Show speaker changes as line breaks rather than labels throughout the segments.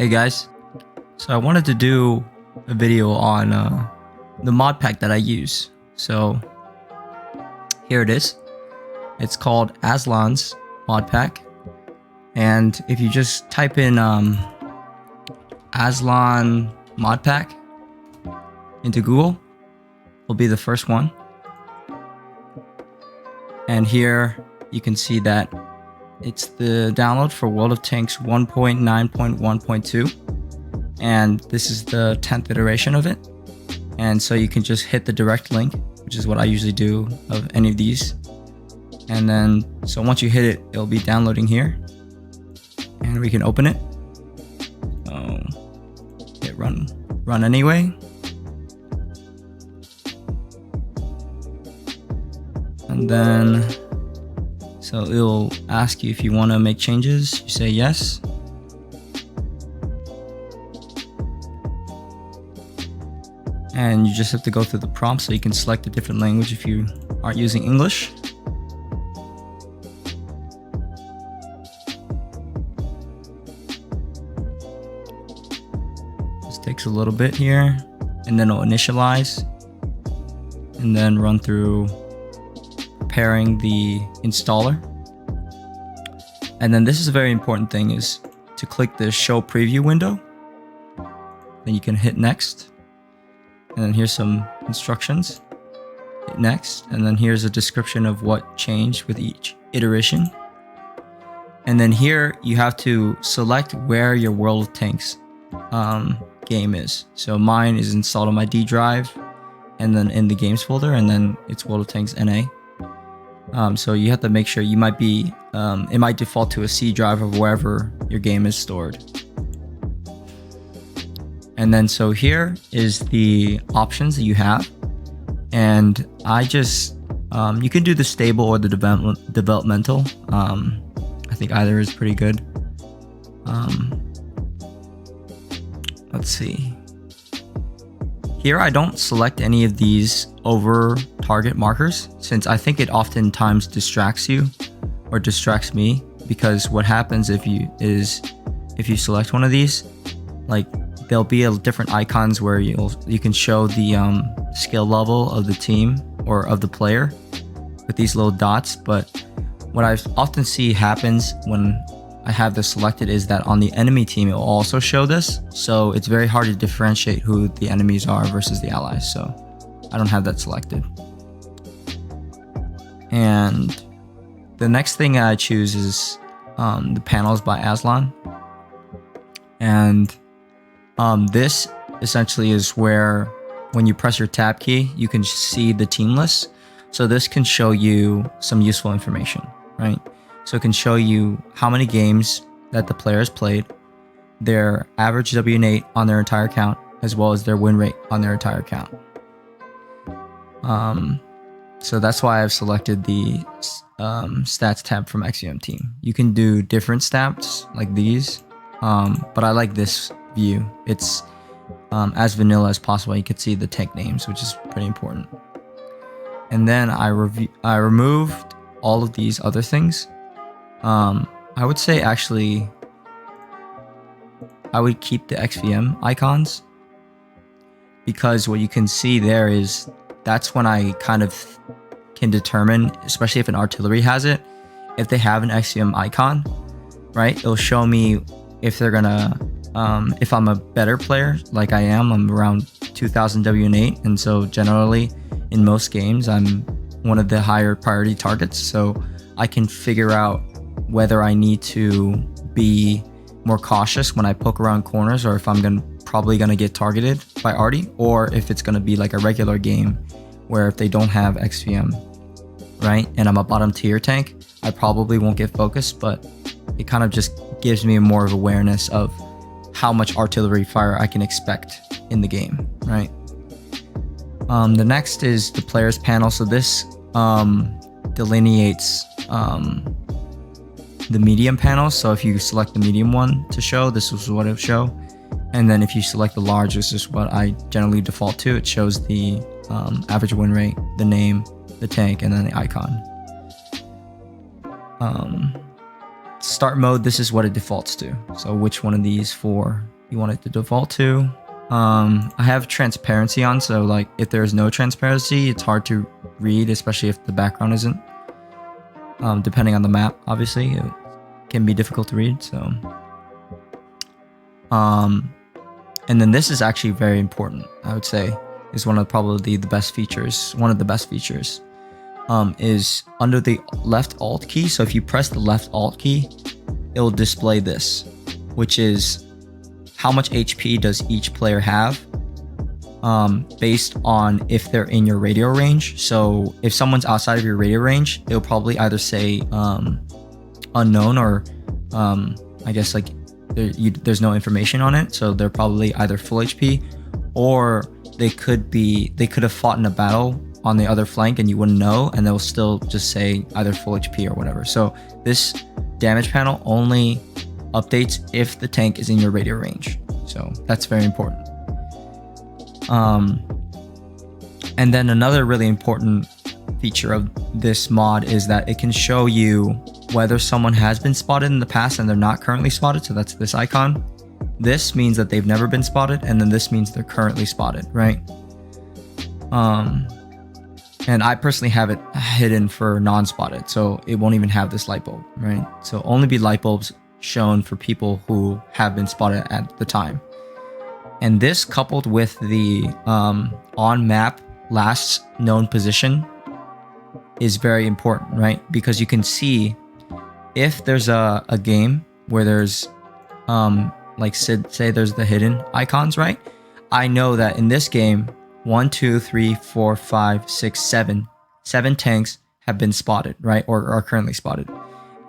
Hey guys, so I wanted to do a video on the mod pack that I use. So here it is. It's called Aslain's mod pack, and if you just type in Aslain mod pack into Google, will be the first one. And here you can see that it's the download for World of Tanks 1.9.1.2, and this is the 10th iteration of it. And so you can just hit the direct link, which is what I usually do of any of these. And then, so once you hit it, it'll be downloading here, and we can open it. Hit run anyway. And then, so it'll ask you if you want to make changes. You say yes. And you just have to go through the prompt, so you can select a different language if you aren't using English. This takes a little bit here, and then it'll initialize, and then run through preparing the installer. And then this is a very important thing, is to click the show preview window. Then you can hit next. And then here's some instructions. Hit next. And then here's a description of what changed with each iteration. And then here you have to select where your World of Tanks game is. So mine is installed on my D drive, and then in the games folder, and then it's World of Tanks NA. So you have to make sure you might be, it might default to a C drive of wherever your game is stored. And then so here is the options that you have. And I just, you can do the stable or the developmental. I think either is pretty good. Let's see. Here I don't select any of these over target markers, since I think it oftentimes distracts you, or distracts me, because what happens if you select one of these, like there'll be different icons where you can show the skill level of the team or of the player with these little dots. But what I often see happens when I have this selected is that on the enemy team it will also show this, so it's very hard to differentiate who the enemies are versus the allies. So I don't have that selected. And the next thing I choose is the panels by Aslain. And this essentially is where when you press your tab key, you can see the team list. So this can show you some useful information, right? So it can show you how many games that the player has played, their average WN8 on their entire account, as well as their win rate on their entire account. So that's why I've selected the stats tab from XVM team. You can do different stats like these, but I like this view. It's as vanilla as possible. You can see the tank names, which is pretty important. And then I removed all of these other things. I would say actually I would keep the XVM icons, because what you can see there is that's when I kind of can determine, especially if an artillery has it, if they have an XVM icon, right? It'll show me if they're gonna, if I'm a better player, like I am. I'm around 2000 WN8, and so generally in most games I'm one of the higher priority targets, so I can figure out whether I need to be more cautious when I poke around corners, or if I'm probably gonna get targeted by arty, or if it's gonna be like a regular game where if they don't have XVM, right, and I'm a bottom tier tank, I probably won't get focused, but it kind of just gives me more of awareness of how much artillery fire I can expect in the game, right? The next is the players panel. So this delineates the medium panel. So if you select the medium one to show, this is what it will show. And then if you select the large, this is what I generally default to. It shows the average win rate, the name, the tank, and then the icon. start mode, this is what it defaults to. So which one of these 4 you want it to default to. I have transparency on, so like if there's no transparency, it's hard to read, especially if the background isn't. Depending on the map, obviously, it can be difficult to read. So, and then this is actually very important. I would say is one of probably the best features. One of the best features is under the left Alt key. So if you press the left Alt key, it will display this, which is how much HP does each player have based on if they're in your radio range. So if someone's outside of your radio range, it'll probably either say unknown or I guess like there's no information on it. So they're probably either full HP, or they could have fought in a battle on the other flank and you wouldn't know, and they'll still just say either full HP or whatever. So this damage panel only updates if the tank is in your radio range. So that's very important. And then another really important feature of this mod is that it can show you whether someone has been spotted in the past and they're not currently spotted. So that's this icon. This means that they've never been spotted, and then this means they're currently spotted, right? And I personally have it hidden for non-spotted, so it won't even have this light bulb, right? So only be light bulbs shown for people who have been spotted at the time. And this, coupled with the on-map last known position, is very important, right? Because you can see if there's a game where there's like say there's the hidden icons, right? I know that in this game 1, 2, 3, 4, 5, 6, 7 tanks have been spotted, right? Or are currently spotted,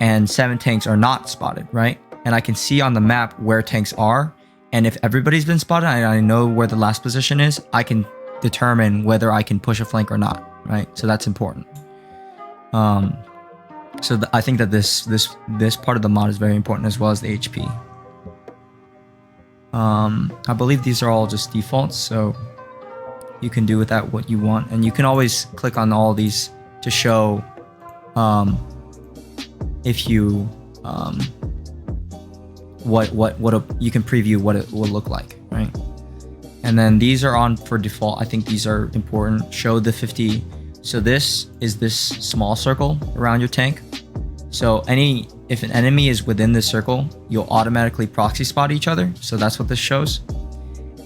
and 7 tanks are not spotted, right? And I can see on the map where tanks are, and if everybody's been spotted and I know where the last position is, I can determine whether I can push a flank or not, right? So that's important. So I think that this part of the mod is very important, as well as the HP. I believe these are all just defaults, so you can do with that what you want, and you can always click on all these to show if you you can preview what it will look like, right? And then these are on for default. I think these are important. Show the 50. So this is this small circle around your tank. So if an enemy is within this circle, you'll automatically proxy spot each other. So that's what this shows.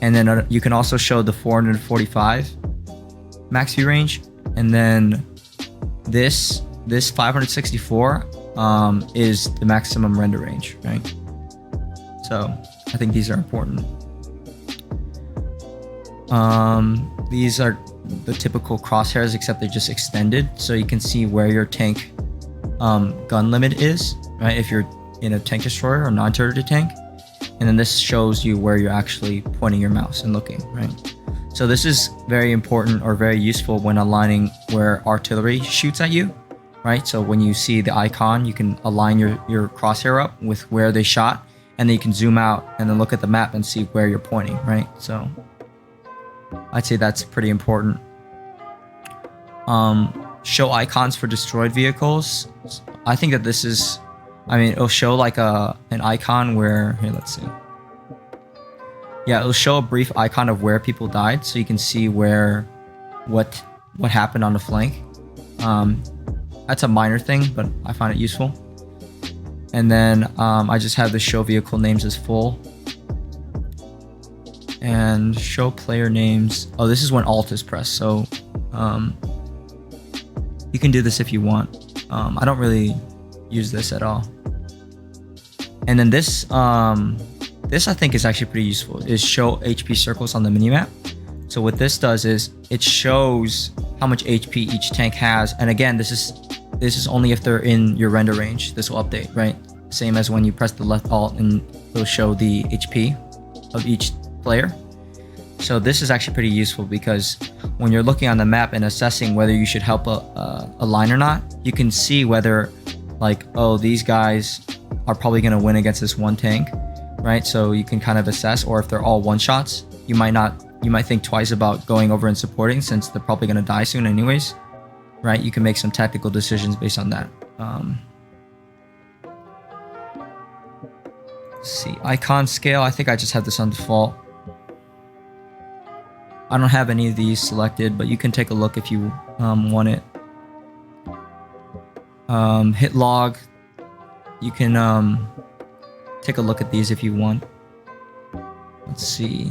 And then you can also show the 445 max view range. And then this 564 is the maximum render range, right? So I think these are important. These are the typical crosshairs, except they're just extended, so you can see where your tank gun limit is, right? If you're in a tank destroyer or non-turreted tank. And then this shows you where you're actually pointing your mouse and looking, right? So this is very important or very useful when aligning where artillery shoots at you, right? So when you see the icon, you can align your crosshair up with where they shot, and then you can zoom out and then look at the map and see where you're pointing, right? So I'd say that's pretty important. Show icons for destroyed vehicles. I think that this is, I mean, it'll show like an icon where, here, let's see. Yeah, it'll show a brief icon of where people died, so you can see what happened on the flank. That's a minor thing, but I find it useful. And then I just have the show vehicle names as full. And show player names. Oh, this is when Alt is pressed, so you can do this if you want. I don't really use this at all. And then this I think is actually pretty useful, is show HP circles on the minimap. So what this does is it shows how much HP each tank has, and again, this is only if they're in your render range. This will update, right? Same as when you press the left Alt and it'll show the HP of each player. So this is actually pretty useful, because when you're looking on the map and assessing whether you should help a line or not, you can see whether, like, oh, these guys are probably going to win against this one tank, right? So you can kind of assess, or if they're all one shots, you might think twice about going over and supporting, since they're probably going to die soon anyways, right? You can make some tactical decisions based on that. Let's see, icon scale. I think I just have this on default. I don't have any of these selected, but you can take a look if you want it. Hit log. You can take a look at these if you want. Let's see.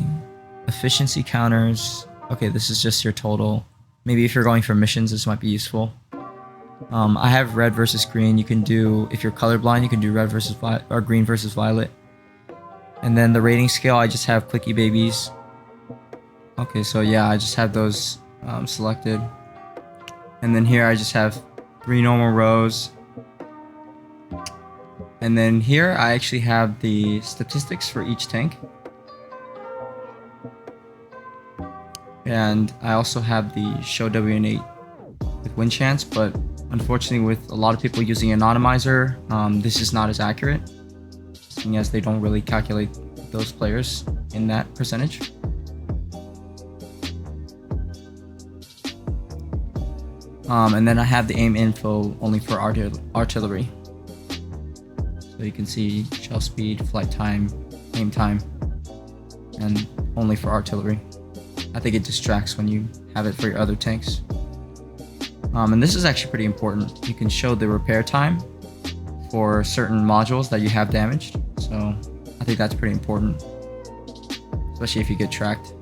Efficiency counters. Okay, this is just your total. Maybe if you're going for missions, this might be useful. I have red versus green. You can do, if you're colorblind, you can do red versus violet or green versus violet. And then the rating scale, I just have clicky babies. Okay, so yeah, I just have those selected. And then here I just have 3 normal rows. And then here I actually have the statistics for each tank. And I also have the show WN8 with win chance, but unfortunately with a lot of people using anonymizer, this is not as accurate, seeing as they don't really calculate those players in that percentage. And then I have the aim info only for artillery. So you can see shell speed, flight time, aim time, and only for artillery. I think it distracts when you have it for your other tanks. And this is actually pretty important. You can show the repair time for certain modules that you have damaged. So I think that's pretty important, especially if you get tracked.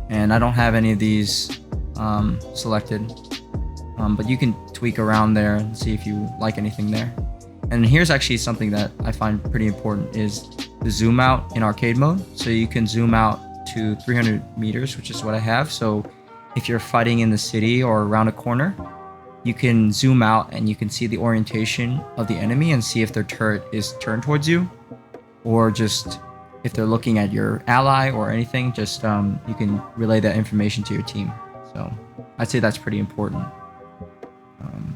And I don't have any of these selected, but you can tweak around there and see if you like anything there. And here's actually something that I find pretty important is the zoom out in arcade mode. So you can zoom out to 300 meters, which is what I have. So if you're fighting in the city or around a corner, you can zoom out and you can see the orientation of the enemy and see if their turret is turned towards you, or just if they're looking at your ally or anything, just you can relay that information to your team. So I'd say that's pretty important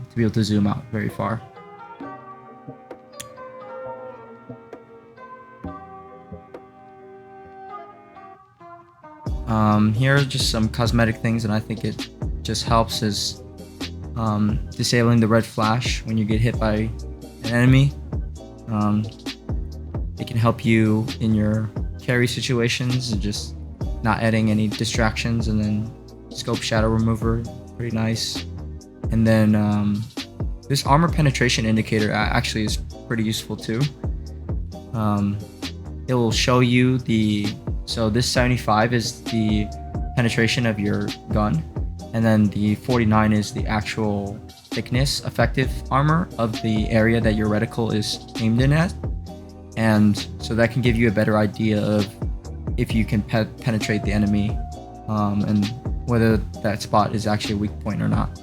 to be able to zoom out very far. Here are just some cosmetic things, and I think it just helps is disabling the red flash when you get hit by an enemy. It can help you in your carry situations and just not adding any distractions. And then scope shadow remover, pretty nice. And then this armor penetration indicator actually is pretty useful too. It will show you so this 75 is the penetration of your gun, and then the 49 is the actual thickness effective armor of the area that your reticle is aimed in at. And so that can give you a better idea of if you can penetrate the enemy, and whether that spot is actually a weak point or not.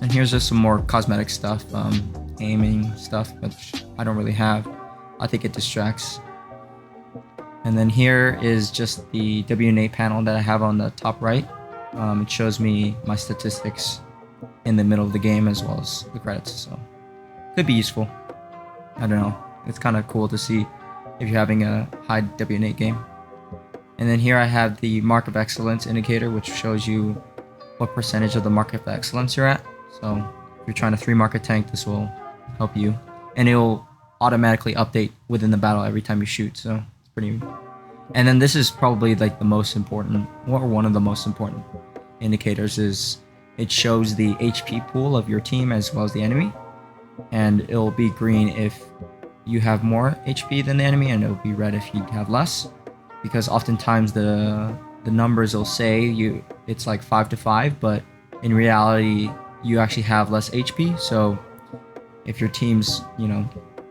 And here's just some more cosmetic stuff, aiming stuff, which I don't really have. I think it distracts. And then here is just the WN8 panel that I have on the top right. It shows me my statistics in the middle of the game as well as the credits, so could be useful. I don't know, it's kind of cool to see if you're having a high WN8 game. And then here I have the mark of excellence indicator, which shows you what percentage of the mark of excellence you're at. So if you're trying to 3-mark a tank, this will help you, and it will automatically update within the battle every time you shoot. So it's pretty. And then this is probably like the most important, or one of the most important indicators, is it shows the HP pool of your team as well as the enemy, and it'll be green if you have more HP than the enemy, and it'll be red if you have less, because oftentimes the numbers will say it's like 5 to 5, but in reality you actually have less HP. So if your team's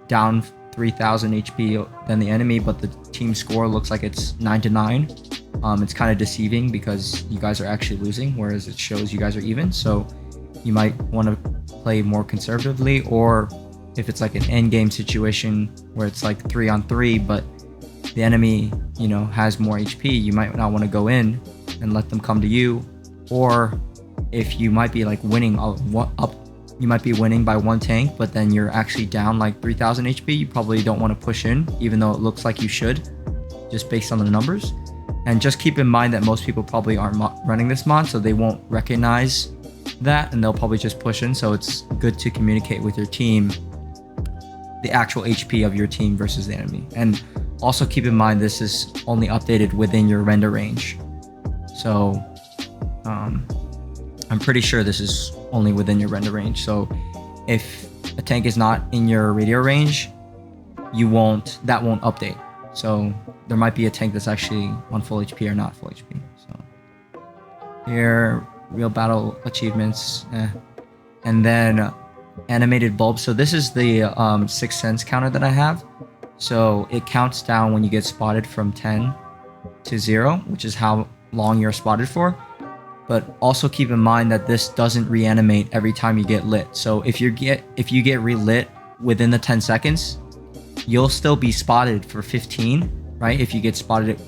down 3,000 HP than the enemy, but the team score looks like it's 9 to 9, it's kind of deceiving because you guys are actually losing, whereas it shows you guys are even. So you might want to play more conservatively, or if it's like an end game situation where it's like 3-on-3, but the enemy has more HP, you might not want to go in and let them come to you. Or if you might be like winning you might be winning by 1 tank, but then you're actually down like 3,000 HP. You probably don't want to push in, even though it looks like you should, just based on the numbers. And just keep in mind that most people probably aren't running this mod, so they won't recognize that, and they'll probably just push in. So it's good to communicate with your team the actual HP of your team versus the enemy. And also keep in mind, this is only updated within your render range. So I'm pretty sure this is only within your render range. So if a tank is not in your radio range, that won't update. So there might be a tank that's actually on full HP or not full HP. So here, real battle achievements, and then animated bulb. So this is the Sixth Sense counter that I have. So it counts down when you get spotted from 10 to 0, which is how long you're spotted for. But also keep in mind that this doesn't reanimate every time you get lit. So if you get relit within the 10 seconds, you'll still be spotted for 15, right? If you get spotted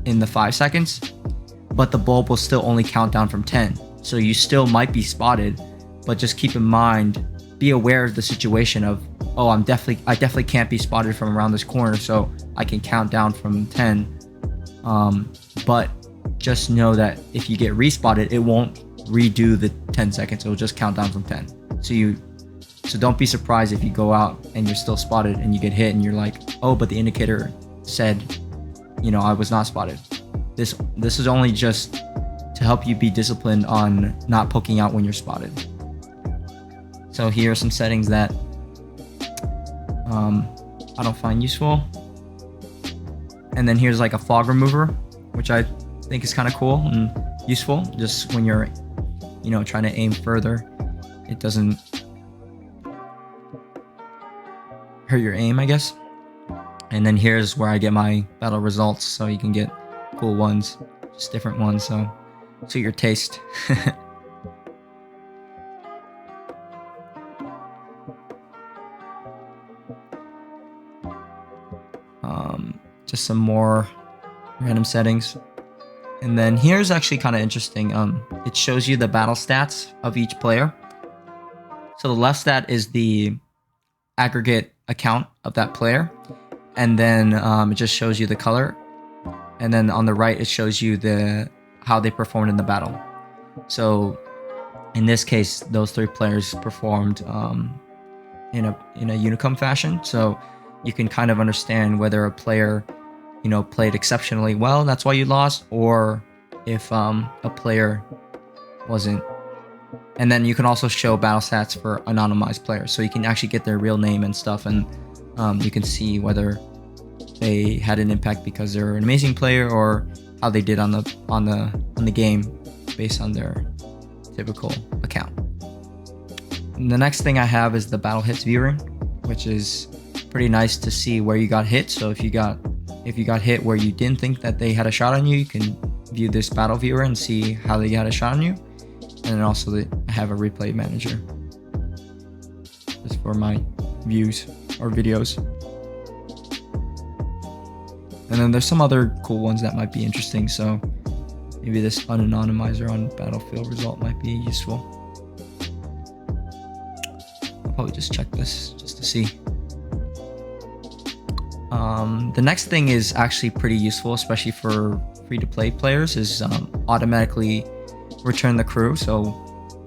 in the 5 seconds, but the bulb will still only count down from 10. So you still might be spotted, but just keep in mind, be aware of the situation of, oh, I definitely can't be spotted from around this corner, so I can count down from 10. But just know that if you get respotted, it won't redo the 10 seconds. It'll just count down from 10. So don't be surprised if you go out and you're still spotted and you get hit and you're like, oh, but the indicator said, I was not spotted. This is only just to help you be disciplined on not poking out when you're spotted. So here are some settings that I don't find useful. And then here's like a fog remover, which I think is kind of cool and useful. Just when you're, trying to aim further, it doesn't hurt your aim, I guess. And then here's where I get my battle results, so you can get cool ones, just different ones, so suit your taste. Just some more random settings. And then here's actually kind of interesting. It shows you the battle stats of each player. So the left stat is the aggregate account of that player, and then it just shows you the color, and then on the right it shows you how they performed in the battle. So in this case, those 3 players performed in a unicum fashion, so you can kind of understand whether a player played exceptionally well, that's why you lost, or if a player wasn't. And then you can also show battle stats for anonymized players, so you can actually get their real name and stuff, and you can see whether they had an impact because they're an amazing player or how they did on the game based on their typical account. And the next thing I have is the battle hits viewer, which is pretty nice to see where you got hit. So if you got hit where you didn't think that they had a shot on you, you can view this battle viewer and see how they had a shot on you. And then also I have a replay manager just for my views or videos. And then there's some other cool ones that might be interesting. So maybe this unanonymizer on battlefield result might be useful. I'll probably just check this just to see. The next thing is actually pretty useful, especially for free-to-play players, is automatically return the crew. So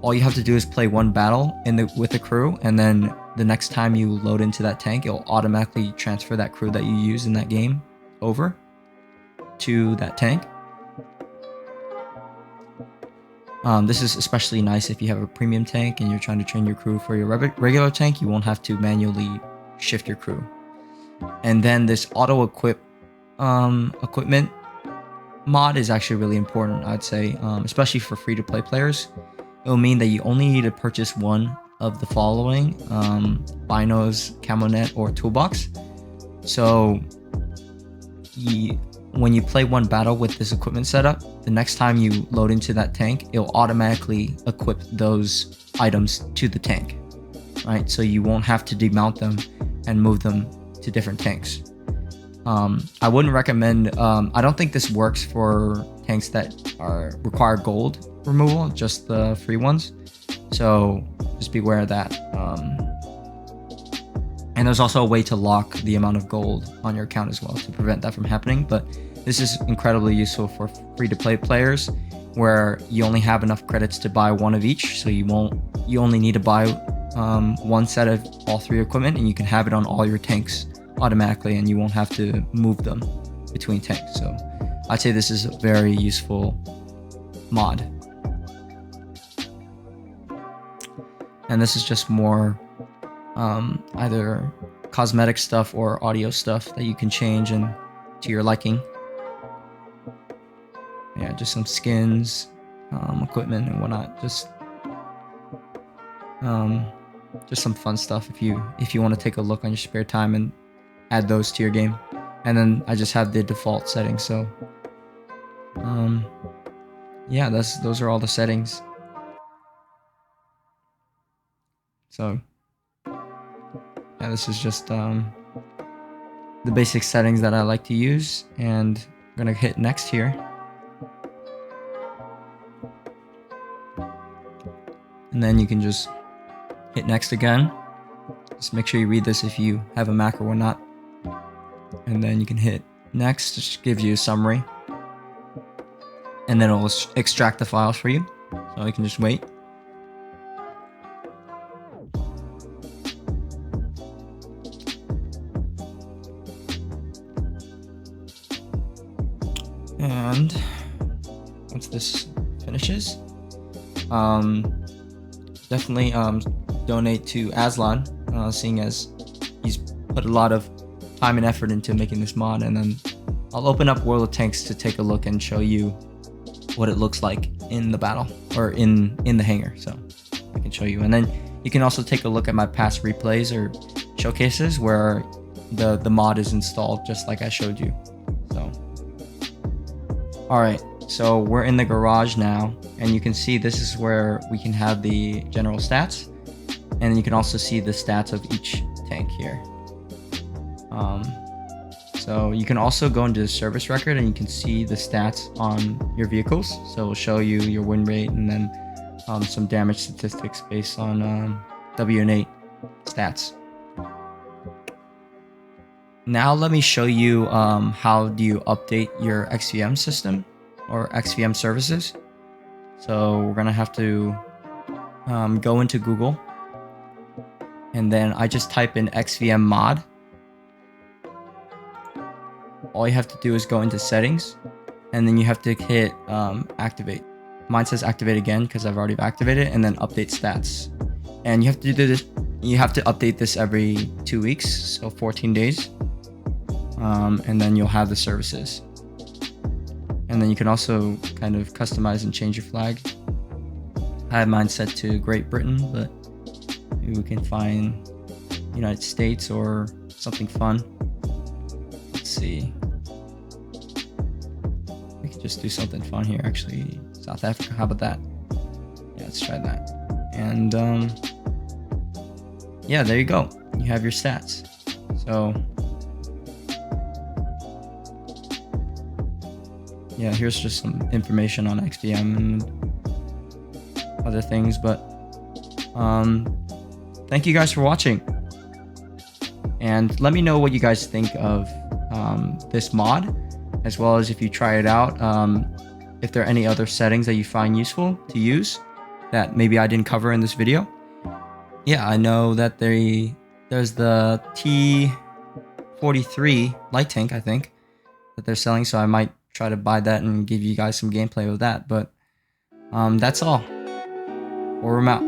all you have to do is play one battle with the crew, and then the next time you load into that tank, it'll automatically transfer that crew that you used in that game over to that tank. This is especially nice if you have a premium tank and you're trying to train your crew for your regular tank. You won't have to manually shift your crew. And then this auto equip equipment mod is actually really important, I'd say, especially for free-to-play players. It will mean that you only need to purchase one of the following: binos, camo net, or toolbox. So when you play one battle with this equipment setup, the next time you load into that tank, it'll automatically equip those items to the tank, right? So you won't have to demount them and move them to different tanks. I wouldn't recommend, I don't think this works for tanks that require gold removal, just the free ones. So just beware of that. And there's also a way to lock the amount of gold on your account as well to prevent that from happening. But This is incredibly useful for free-to-play players where you only have enough credits to buy one of each, so you only need to buy one set of all 3 equipment, and you can have it on all your tanks automatically, and you won't have to move them between tanks. So I'd say this is a very useful mod. And this is just more either cosmetic stuff or audio stuff that you can change and to your liking. Yeah, just some skins, equipment and whatnot. Just some fun stuff if you want to take a look on your spare time and add those to your game. And then I just have the default settings. So yeah, those are all the settings. So yeah, this is just the basic settings that I like to use, and I'm gonna hit next here. And then you can just hit next again. Just make sure you read this if you have a Mac or whatnot. And then you can hit next, just gives you a summary. And then it'll extract the files for you. So you can just wait. And once this finishes, definitely donate to Aslain, seeing as he's put a lot of time and effort into making this mod. And then I'll open up World of Tanks to take a look and show you what it looks like in the battle, or in the hangar, so I can show you. And then you can also take a look at my past replays or showcases where the mod is installed just like I showed you. So alright, so we're in the garage now, and you can see this is where we can have the general stats, and you can also see the stats of each tank here. So you can also go into the service record and you can see the stats on your vehicles. So it'll show you your win rate and then some damage statistics based on WN8 stats. Now let me show you how do you update your XVM system or XVM services. So we're gonna have to go into Google, and then I just type in XVM mod. All you have to do is go into settings, and then you have to hit activate. Mine says activate again because I've already activated it, and then update stats. And you have to do this. You have to update this every 2 weeks, so 14 days. And then you'll have the services. And then you can also kind of customize and change your flag. I have mine set to Great Britain, but maybe we can find United States or something fun. Let's see. We could just do something fun here, actually. South Africa, how about that? Yeah, let's try that. And yeah, there you go. You have your stats. So yeah, here's just some information on XVM and other things, but thank you guys for watching. And let me know what you guys think of this mod, as well as if you try it out, if there are any other settings that you find useful to use that maybe I didn't cover in this video. Yeah, I know that there's the T43 light tank, I think, that they're selling, so I might try to buy that and give you guys some gameplay with that. But that's all. Or I'm out.